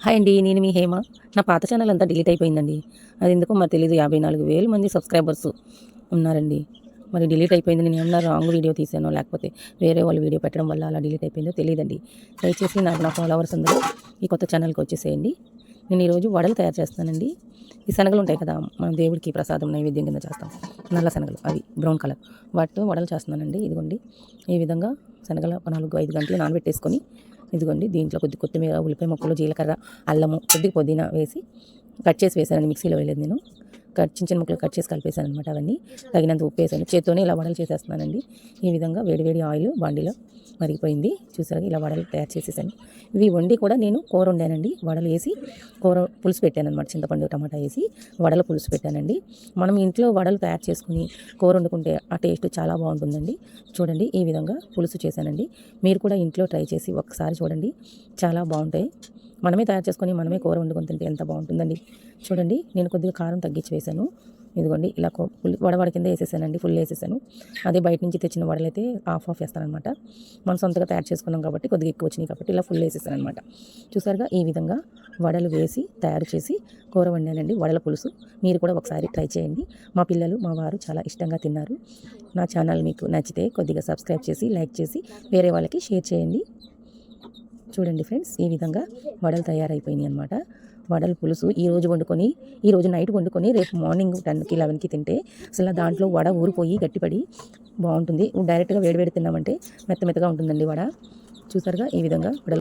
Hi అండి. నేను మీ హేమ. నా పాత ఛానల్ అంతా డిలీట్ అయిపోయిందండి. అది ఎందుకో మరి తెలీదు. 54,000 మంది సబ్స్క్రైబర్స్ ఉన్నారండి. మరి డిలీట్ అయిపోయింది. నేను ఏమన్నా రాంగ్ వీడియో తీసానో, లేకపోతే వేరే వాళ్ళు వీడియో పెట్టడం వల్ల అలా డిలీట్ అయిపోయిందో తెలీదండి. దయచేసి నా ఫాలోవర్స్ అందరూ ఈ కొత్త ఛానల్‌కి వచ్చేసేయండి. నేను ఈరోజు వడలు తయారు చేస్తున్నానండి. ఈ శనగలు ఉంటాయి కదా! మనం దేవుడికి ప్రసాదం నైవేద్యం కింద చేస్తాం. నల్ల శనగలు అవి బ్రౌన్ కలర్. వాటితో వడలు చేస్తున్నానండి. ఇదిగోండి ఈ విధంగా శనగలు ఒక 4, 5 గంటలు నానబెట్టేసుకొని, ఇదిగోండి దీంట్లో కొద్ది కొత్తిమీర, ఉల్లిపాయ ముక్కలు, జీలకర్ర, అల్లము, కొద్దిగా పుదీనా వేసి కట్ చేసి వేసానండి. మిక్సీలో వేయలేదు నేను. చిన్న చిన్న ముక్కలు కట్ చేసి కలిపేసాను అనమాట. అవన్నీ తగినంత ఉప్పు వేసాను. చేత్తోనే ఇలా వడలు చేసేస్తున్నానండి. ఈ విధంగా వేడి ఆయిల్ బాండీలో మరిగిపోయింది. చూసారా, ఇలా వడలు తయారు చేసేసాను. ఇవి వండి కూడా నేను కూర వండానండి. వడలు వేసి కూర పులుసు పెట్టాను అనమాట. చింతపండు, టమాటా వేసి వడల పులుసు పెట్టానండి. మనం ఇంట్లో వడలు తయారు చేసుకుని కూర వండుకుంటే ఆ టేస్ట్ చాలా బాగుంటుందండి. చూడండి, ఈ విధంగా పులుసు చేశానండి. మీరు కూడా ఇంట్లో ట్రై చేసి ఒకసారి చూడండి, చాలా బాగుంటాయి. మనమే తయారు చేసుకొని మనమే కూర వండుకొని తింటే ఎంత బాగుంటుందండి. చూడండి, నేను కొద్దిగా కారం తగ్గించి వేసాను. ఇదిగోండి ఇలా వడ కింద వేసేసానండి. ఫుల్ వేసేసాను. అదే బయట నుంచి తెచ్చిన వడలైతే హాఫ్ వేస్తానమాట. మనం సొంతగా తయారు చేసుకున్నాం కాబట్టి కొద్దిగా ఎక్కువ వచ్చినాయి కాబట్టి ఇలా ఫుల్ వేసేసాను అనమాట. చూసారుగా, ఈ విధంగా వడలు వేసి తయారు చేసి కూర వండానండి, వడల పులుసు. మీరు కూడా ఒకసారి ట్రై చేయండి. మా పిల్లలు, మా వారు చాలా ఇష్టంగా తిన్నారు. నా ఛానల్ మీకు నచ్చితే కొద్దిగా సబ్స్క్రైబ్ చేసి, లైక్ చేసి వేరే వాళ్ళకి షేర్ చేయండి. చూడండి ఫ్రెండ్స్, ఈ విధంగా వడలు తయారైపోయినాయి అనమాట. వడల పులుసు ఈరోజు నైట్ వండుకొని రేపు మార్నింగ్ 10కి 11కి తింటే అసలు దాంట్లో వడ ఊరిపోయి గట్టిపడి బాగుంటుంది. డైరెక్ట్గా వేడి తిన్నామంటే మెత్తగా ఉంటుందండి వడ. చూసారుగా, ఈ విధంగా వడలు